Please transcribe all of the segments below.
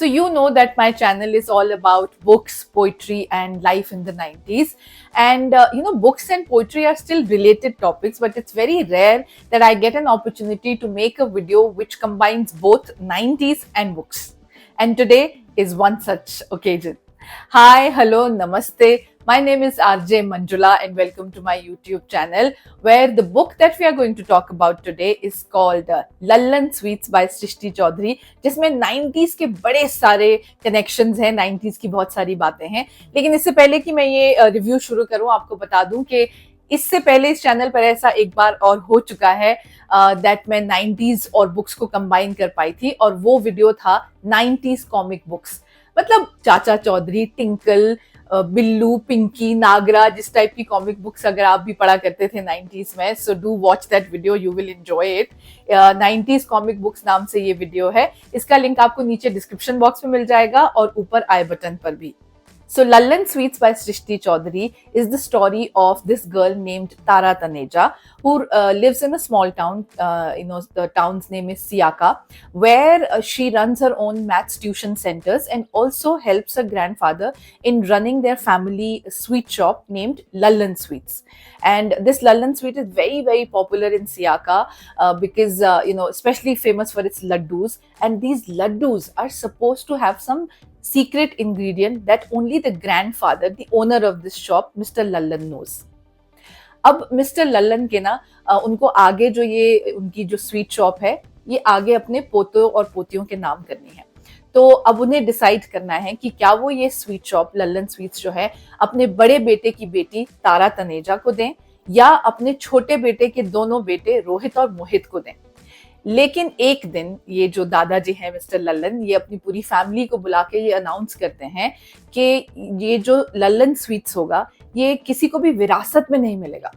So, you know that my channel is all about books, poetry, and life in the 90s. And books and poetry are still related topics, but it's very rare that I get an opportunity to make a video which combines both 90s and books. And today is one such occasion. Hi, hello, namaste. My name is RJ Manjula, and welcome to my YouTube channel, where the book that we are going to talk about today is called Lallan Sweets by Srishti Chaudhary, जिसमें 90s के बड़े सारे connections हैं, 90s की बहुत सारी बातें हैं. लेकिन इससे पहले कि मैं ये रिव्यू शुरू करूं, आपको बता दूं कि इससे पहले इस चैनल पर ऐसा एक बार और हो चुका है दैट मैं 90s और बुक्स को कंबाइन कर पाई थी, और वो वीडियो था 90s कॉमिक बुक्स. मतलब चाचा चौधरी, टिंकल, बिल्लू, पिंकी, नागराज, इस टाइप की कॉमिक बुक्स अगर आप भी पढ़ा करते थे 90s में, so do watch that video, you will enjoy it. 90s comic books नाम से ये वीडियो है. इसका लिंक आपको नीचे डिस्क्रिप्शन बॉक्स में मिल जाएगा और ऊपर आई बटन पर भी. So, Lallan Sweets by Srishti Chaudhary is the story of this girl named Tara Taneja, who lives in a small town. The town's name is Siaka, where she runs her own maths tuition centers and also helps her grandfather in running their family sweet shop named Lallan Sweets. And this Lallan Sweet is very, very popular in Siaka because, especially famous for its laddus. And these laddus are supposed to have some secret ingredient that only the grandfather, the owner of this shop, Mr. Lallan, knows. अब mister Lallan के ना उनको आगे जो ये उनकी जो sweet shop है, ये आगे अपने पोतों और पोतियों के नाम करनी है. तो अब उन्हें डिसाइड करना है कि क्या वो ये स्वीट शॉप लल्लन स्वीट्स जो है अपने बड़े बेटे की बेटी तारा तनेजा को दें, या अपने छोटे बेटे के दोनों बेटे रोहित और मोहित को दें. लेकिन एक दिन ये जो दादाजी हैं मिस्टर लल्लन, ये अपनी पूरी फैमिली को बुला के ये अनाउंस करते हैं कि ये जो लल्लन स्वीट्स होगा, ये किसी को भी विरासत में नहीं मिलेगा,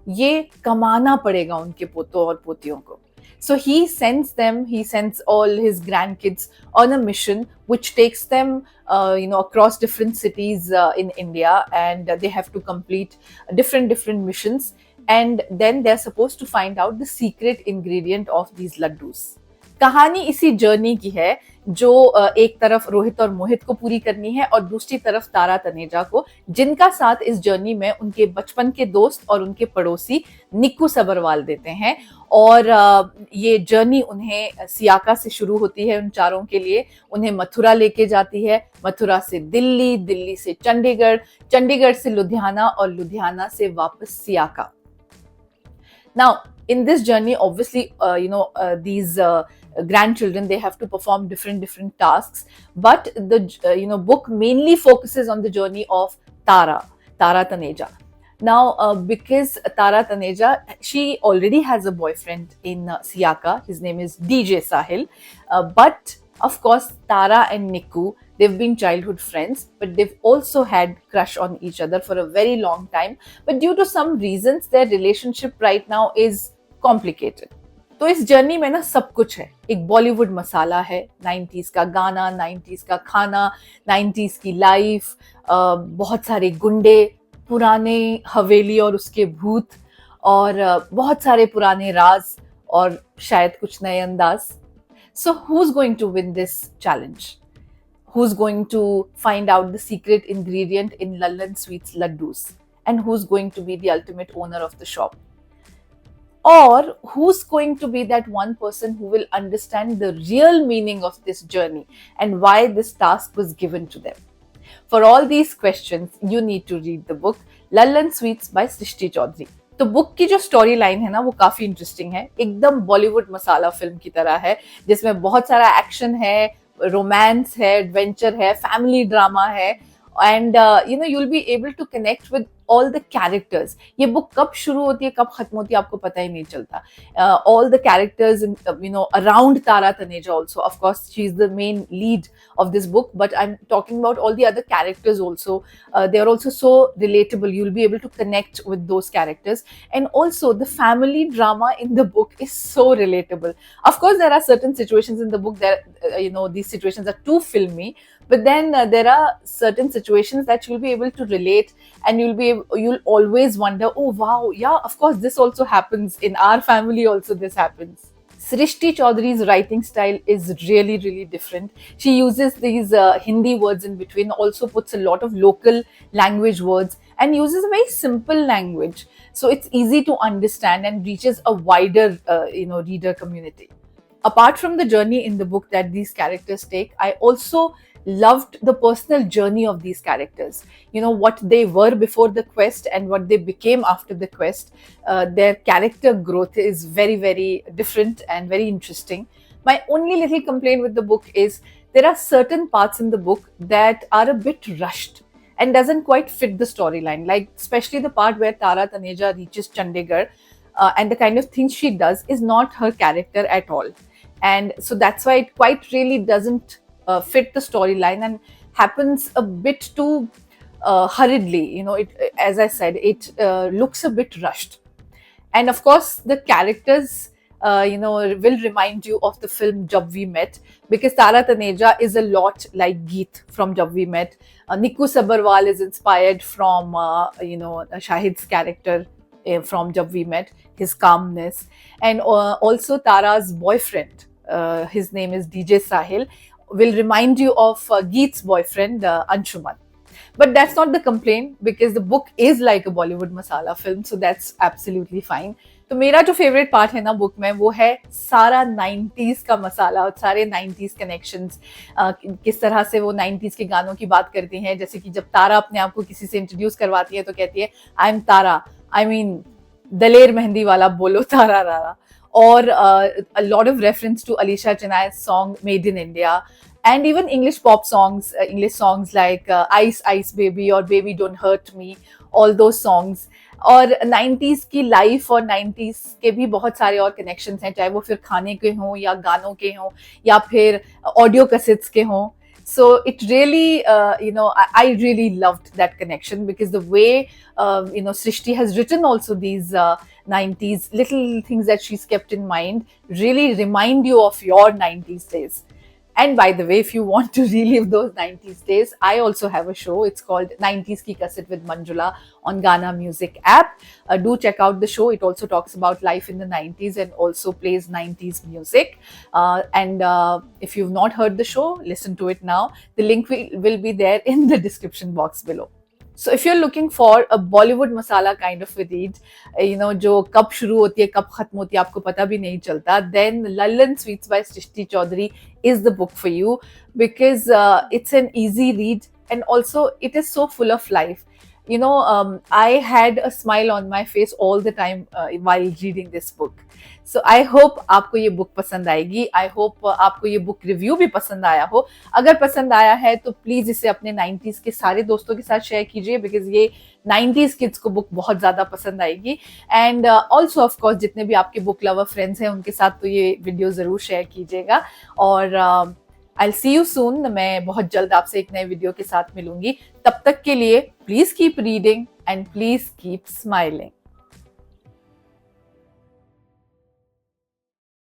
ये कमाना पड़ेगा उनके पोतों और पोतियों को. So he sends all his grandkids on a mission which takes them, across different cities in India, and they have to complete different missions. And then they're supposed to find out the secret ingredient of these laddus. कहानी इसी journey की है जो एक तरफ रोहित और मोहित को पूरी करनी है और दूसरी तरफ तारा तनेजा को, जिनका साथ इस जर्नी में उनके बचपन के दोस्त और उनके पड़ोसी निक्कू सबरवाल देते हैं. और ये जर्नी उन्हें सियाका से शुरू होती है. उन चारों के लिए उन्हें मथुरा लेके जाती है, मथुरा से दिल्ली, दिल्ली से चंडीगढ़, चंडीगढ़ से लुधियाना और लुधियाना से वापस सियाका. Now, in this journey, obviously, these grandchildren, they have to perform different tasks. But the book mainly focuses on the journey of Tara Taneja. Now, because Tara Taneja, she already has a boyfriend in Siaka. His name is DJ Sahil. But of course, Tara and Nikku, they've been childhood friends, but they've also had crush on each other for a very long time. But due to some reasons, their relationship right now is complicated. तो इस journey में ना सब कुछ है. एक बॉलीवुड मसाला है, 90s का गाना, 90s का खाना, 90s की लाइफ, बहुत सारे गुंडे, पुराने हवेली और उसके भूत, और बहुत सारे पुराने राज, और शायद कुछ नए अंदाज. So who's going to win this challenge? Who's going to find out the secret ingredient in Lallan Sweets laddus? And who's going to be the ultimate owner of the shop? Or who's going to be that one person who will understand the real meaning of this journey and why this task was given to them? For all these questions, you need to read the book Lallan Sweets by Srishti Chaudhary. तो book की जो story line है ना, वो काफी interesting है. एकदम बॉलीवुड मसाला film की तरह है, जिसमें बहुत सारा एक्शन है, रोमांस है, एडवेंचर है, फैमिली ड्रामा है. And you'll be able to connect with all the characters. ये बुक कब शुरू होती है, कब खत्म होती है, आपको पता ही नहीं चलता. All the characters around Tara Taneja also. Of course, she's the main lead of this book, but I'm talking about all the other characters also. They are also so relatable. You'll be able to connect with those characters. And also, the family drama in the book is so relatable. Of course, there are certain situations in the book that, these situations are too filmy, but then there are certain situations that you'll be able to relate, and you'll always wonder, oh wow, yeah, of course this also happens in our family, also this happens. Srishti Chaudhary's writing style is really, really different. She uses these Hindi words in between, also puts a lot of local language words, and uses a very simple language. So it's easy to understand and reaches a wider, reader community. Apart from the journey in the book that these characters take, I also loved the personal journey of these characters. You know, what they were before the quest and what they became after the quest. Their character growth is very, very different and very interesting. My only little complaint with the book is there are certain parts in the book that are a bit rushed and doesn't quite fit the storyline, like especially the part where Tara Taneja reaches Chandigarh, and the kind of things she does is not her character at all. And so that's why it quite really doesn't fit the storyline and happens a bit too hurriedly. You know, it, as I said, it looks a bit rushed. And of course, the characters, will remind you of the film Jab We Met, because Tara Taneja is a lot like Geet from Jab We Met. Nikku Sabharwal is inspired from, Shahid's character from Jab We Met, his calmness. And also Tara's boyfriend, his name is DJ Sahil, will remind you of Geet's boyfriend, Anshuman. But that's not the complaint, because the book is like a Bollywood masala film, so that's absolutely fine. तो मेरा जो favourite part है ना book में, वो है सारा 90s का मसाला और सारे 90s कनेक्शंस, किस तरह से वो 90s के गानों की बात करती हैं। जैसे कि जब तारा अपने आप को किसी से इंट्रोड्यूस करवाती है तो कहती है, I am Tara, I mean Daler Mehndi वाला बोलो तारा रारा. Or a lot of reference to Alisha Chennai's song Made in India, and even English pop songs, English songs like Ice Ice Baby or Baby Don't Hurt Me, all those songs. और 90s की life और 90s के भी बहुत सारे और connections हैं, चाहे वो फिर खाने के हों या गानों के हों या फिर ऑडियो कैसेट्स के हों. So it really, I really loved that connection, because the way, Srishti has written also these 90s little things that she's kept in mind really remind you of your 90s days. And by the way, if you want to relive those 90s days, I also have a show. It's called 90s Ki Cassette with Manjula on Gaana Music app. Do check out the show. It also talks about life in the 90s and also plays 90s music. And if you've not heard the show, listen to it now. The link will be there in the description box below. So if you're looking for a Bollywood masala kind of a read, जो कब शुरू होती है कब खत्म होती है आपको पता भी नहीं चलता, then Lallan Sweets by Srishti Chaudhary is the book for you, because it's an easy read and also it is so full of life. I had a smile on my face all the time while reading this book. So I hope आपको ये book पसंद आएगी. I hope आपको ये book review भी पसंद आया हो. अगर पसंद आया है तो प्लीज इसे अपने 90s के सारे दोस्तों के साथ शेयर कीजिए, बिकॉज ये 90s किड्स को बुक बहुत ज्यादा पसंद आएगी. एंड ऑल्सो ऑफ कोर्स जितने भी आपके बुक लवर फ्रेंड्स हैं उनके साथ तो ये वीडियो जरूर शेयर कीजिएगा. और I'll see you soon. मैं बहुत जल्द आपसे एक नए वीडियो के साथ मिलूंगी. तब तक के लिए please keep reading and please keep smiling.